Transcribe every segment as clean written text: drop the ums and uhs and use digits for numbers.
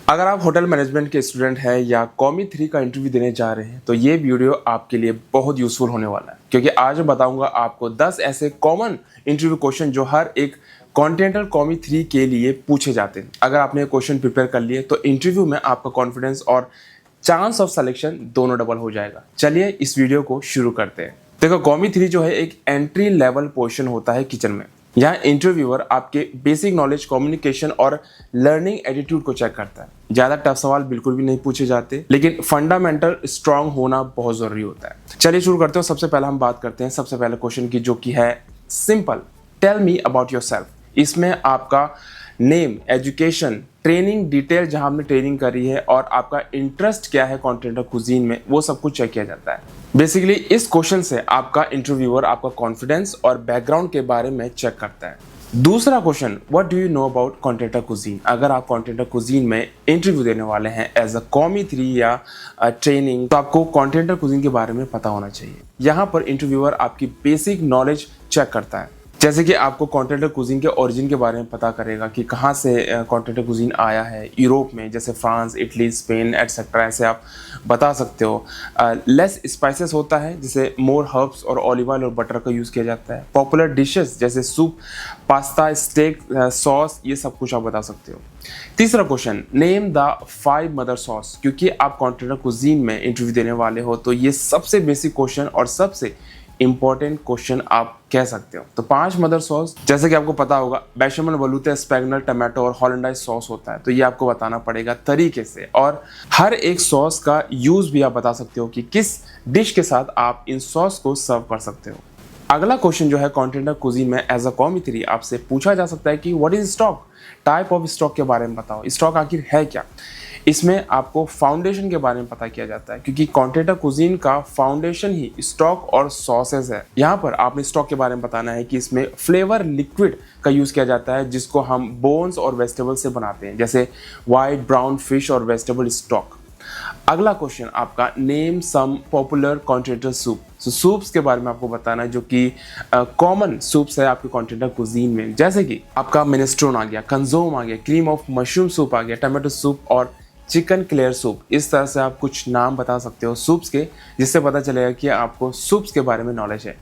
अगर आप hotel management के स्टूडेंट हैं या कॉमी 3 का इंटरव्यू देने जा रहे हैं तो ये वीडियो आपके लिए बहुत यूजफुल होने वाला है, क्योंकि आज मैं बताऊंगा आपको 10 ऐसे कॉमन इंटरव्यू क्वेश्चन जो हर एक कॉन्टिनेंटल कॉमी 3 के लिए पूछे जाते हैं। अगर आपने ये क्वेश्चन प्रिपेयर कर लिए तो इंटरव्यू में आपका कॉन्फिडेंस और चांस ऑफ सिलेक्शन दोनों डबल हो जाएगा। चलिए इस वीडियो को शुरू करते हैं। देखो, कॉमी 3 जो है एक एंट्री लेवल पोर्शन होता है किचन में। यहाँ इंटरव्यूअर आपके बेसिक नॉलेज, कम्युनिकेशन और लर्निंग एटीट्यूड को चेक करता है। ज़्यादा टफ सवाल बिल्कुल भी नहीं पूछे जाते, लेकिन फंडामेंटल स्ट्रांग होना बहुत ज़रूरी होता है। चलिए शुरू करते हैं। सबसे पहले हम बात करते हैं सबसे पहले क्वेश्चन की, जो कि है simple, tell me about yourself. इसमें आपका नेम, एजुकेशन, ट्रेनिंग डिटेल जहां आपने ट्रेनिंग करी है और आपका इंटरेस्ट क्या है कॉन्टिनेंटल कुजीन में, वो सब कुछ चेक किया जाता है। बेसिकली इस क्वेश्चन से आपका इंटरव्यूअर आपका कॉन्फिडेंस और बैकग्राउंड के बारे में चेक करता है। दूसरा question, what do you know about continental cuisine. अगर आप कॉन्टिनेंटल कुजीन में इंटरव्यू देने वाले हैं एज अ कॉमी 3 या ट्रेनिंग, तो आपको कॉन्टिनेंटल कुजीन के बारे में पता होना चाहिए। यहाँ पर इंटरव्यूअर आपकी बेसिक नॉलेज चेक करता है, जैसे कि आपको कॉन्टिनेंटल कुजीन के ओरिजिन के बारे में पता करेगा कि कहाँ से कॉन्टिनेंटल कुजीन आया है यूरोप में, जैसे फ्रांस, इटली, स्पेन एटसेट्रा, ऐसे आप बता सकते हो। लेस स्पाइसेस होता है, जैसे मोर हर्ब्स और ऑलिव ऑयल और बटर का यूज़ किया जाता है। पॉपुलर डिशेस जैसे सूप, पास्ता, स्टेक, सॉस, ये सब कुछ आप बता सकते हो। तीसरा question, name the 5 mother sauce. क्योंकि आप कॉन्टिनेंटल कुजीन में इंटरव्यू देने वाले हो तो ये सबसे बेसिक क्वेश्चन और सबसे इंपॉर्टेंट क्वेश्चन आप कह सकते हो। तो 5 मदर सॉस, जैसे कि आपको पता होगा, बेशमल, वलूते, स्पैगनल, टमाटो और हॉलैंडाइज सॉस होता है, तो ये आपको बताना पड़ेगा तरीके से। और हर एक सॉस का यूज भी आप बता सकते हो कि किस डिश के साथ आप इन सॉस को सर्व कर सकते हो। अगला क्वेश्चन जो है कॉन्टिनेंटल कुजीन में एज अ कॉमी 3 आपसे पूछा जा सकता है कि what is stock. Type of stock के बारे में बताओ, स्टॉक आखिर है क्या। इसमें आपको फाउंडेशन के बारे में पता किया जाता है, क्योंकि कॉन्टिनेंटल कुजीन का फाउंडेशन ही स्टॉक और सॉसेस है। यहाँ पर आपने स्टॉक के बारे में बताना है कि इसमें फ्लेवर लिक्विड का यूज किया जाता है, जिसको हम बोन्स और वेजिटेबल से बनाते हैं, जैसे वाइट, ब्राउन फिश और वेजिटेबल स्टॉक। अगला क्वेश्चन आपका, name some popular continental soup. Soups के बारे में आपको बताना है जो कि कॉमन सूप्स है आपके कॉन्टिनेंटल कुजीन में, जैसे कि आपका मिनेस्ट्रोन आ गया, कंजोम आ गया, क्रीम ऑफ मशरूम सूप आ गया, टमाटो सूप और चिकन क्लेयर सूप। इस तरह से आप कुछ नाम बता सकते हो सूप्स के, जिससे पता चलेगा कि आपको सूप्स के बारे में नॉलेज है।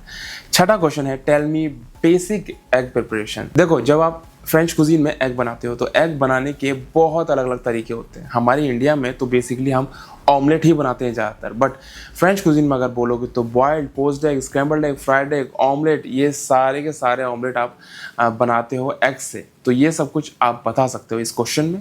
छठा क्वेश्चन है, tell me basic egg preparation. देखो, जब आप फ्रेंच कुजीन में एग बनाते हो तो एग बनाने के बहुत अलग अलग तरीके होते हैं। हमारे इंडिया में तो बेसिकली हम ऑमलेट ही बनाते हैं ज़्यादातर, बट फ्रेंच कुजीन में अगर बोलोगे तो boiled, poached egg, scrambled egg, fried egg, omelette, ये सारे के सारे ऑमलेट आप बनाते हो एग से। तो ये सब कुछ आप बता सकते हो इस क्वेश्चन में।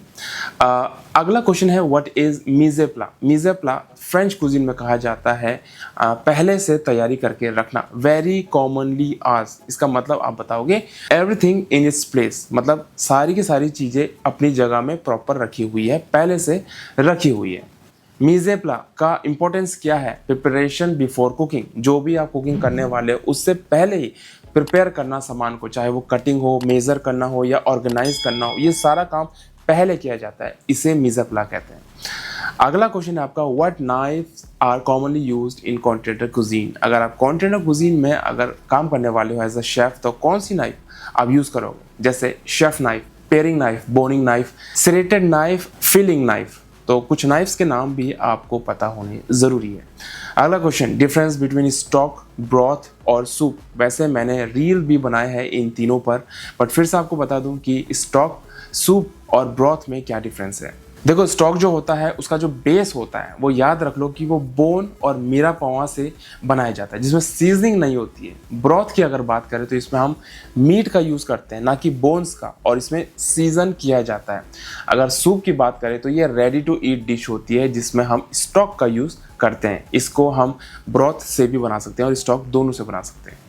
अगला क्वेश्चन है, व्हाट इज मीज़े प्ला। मीज़े प्ला फ्रेंच कुजीन में कहा जाता है पहले से तैयारी करके रखना, वेरी कॉमनली आज। इसका मतलब आप बताओगे एवरीथिंग इन इट्स प्लेस, मतलब सारी की सारी चीज़ें अपनी जगह में प्रॉपर रखी हुई है, पहले से रखी हुई है। मीज़े प्ला का इंपॉर्टेंस क्या है, प्रिपरेशन बिफोर कुकिंग। जो भी आप कुकिंग करने वाले हो उससे पहले ही प्रिपेयर करना सामान को, चाहे वो कटिंग हो, मेज़र करना हो या ऑर्गेनाइज करना हो, ये सारा काम पहले किया जाता है, इसे मीज़े प्ला कहते हैं। अगला क्वेश्चन है आपका, what knives are commonly used in continental cuisine. अगर आप कॉन्टिनेंटल कुजीन में अगर काम करने वाले हो एज अ शेफ, तो कौन सी नाइफ आप यूज़ करोगे, जैसे chef knife, paring knife, boning knife, serrated knife, filling knife. तो कुछ नाइफ्स के नाम भी आपको पता होने ज़रूरी है। अगला question, difference between stock, broth और सूप। वैसे मैंने रील भी बनाए हैं इन तीनों पर, बट फिर से आपको बता दूं कि स्टॉक, सूप और ब्रॉथ में क्या डिफरेंस है। देखो, स्टॉक जो होता है उसका जो बेस होता है वो याद रख लो कि वो बोन और मीरा पौवा से बनाया जाता है, जिसमें सीजनिंग नहीं होती है। ब्रॉथ की अगर बात करें तो इसमें हम मीट का यूज़ करते हैं, ना कि बोन्स का, और इसमें सीजन किया जाता है। अगर सूप की बात करें तो ये रेडी टू ईट डिश होती है, जिसमें हम स्टॉक का यूज़ करते हैं। इसको हम ब्रॉथ से भी बना सकते हैं और स्टॉक दोनों से बना सकते हैं।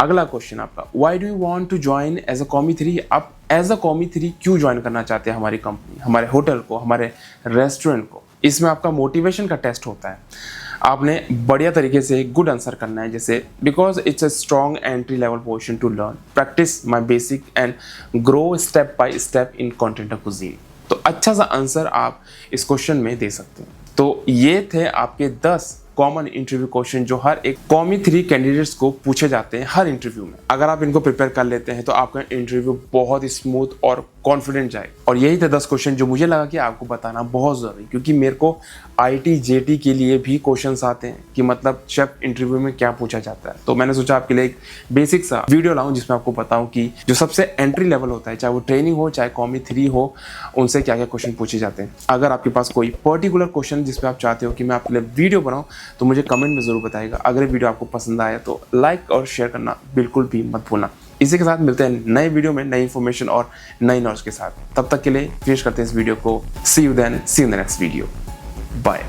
अगला क्वेश्चन आपका, why do you want to join as a कॉमी 3। आप एज अ कॉमी 3 क्यों ज्वाइन करना चाहते हैं हमारी कंपनी, हमारे होटल को, हमारे रेस्टोरेंट को। इसमें आपका मोटिवेशन का टेस्ट होता है। आपने बढ़िया तरीके से गुड आंसर करना है, जैसे because it's a strong entry level portion to learn, practice my basic and grow step by step in continental cuisine. तो अच्छा सा आंसर आप इस क्वेश्चन में दे सकते हैं। तो ये थे आपके 10 कॉमन इंटरव्यू क्वेश्चन जो हर एक कॉमी 3 कैंडिडेट्स को पूछे जाते हैं हर इंटरव्यू में। अगर आप इनको प्रिपेयर कर लेते हैं तो आपका इंटरव्यू बहुत स्मूथ और कॉन्फिडेंट जाए। और यही थे 10 क्वेश्चन जो मुझे लगा कि आपको बताना बहुत ज़रूरी, क्योंकि मेरे को IT JT के लिए भी क्वेश्चंस आते हैं कि मतलब शेफ इंटरव्यू में क्या पूछा जाता है। तो मैंने सोचा आपके लिए एक बेसिक सा वीडियो लाऊं जिसमें आपको बताऊं कि जो सबसे एंट्री लेवल होता है, चाहे वो ट्रेनिंग हो चाहे कॉमी 3 हो, उनसे क्या क्या क्वेश्चन पूछे जाते हैं। अगर आपके पास कोई पर्टिकुलर क्वेश्चन जिस पे आप चाहते हो कि मैं आपके लिए वीडियो बनाऊं तो मुझे कमेंट में ज़रूर बताइएगा। अगर वीडियो आपको पसंद आया तो लाइक और शेयर करना बिल्कुल भी मत भूलना। इसी के साथ मिलते हैं नए वीडियो में नई इन्फॉर्मेशन और नई नॉलेज के साथ। तब तक के लिए फिनिश करते हैं इस वीडियो को। See you then, see you in the next video, bye.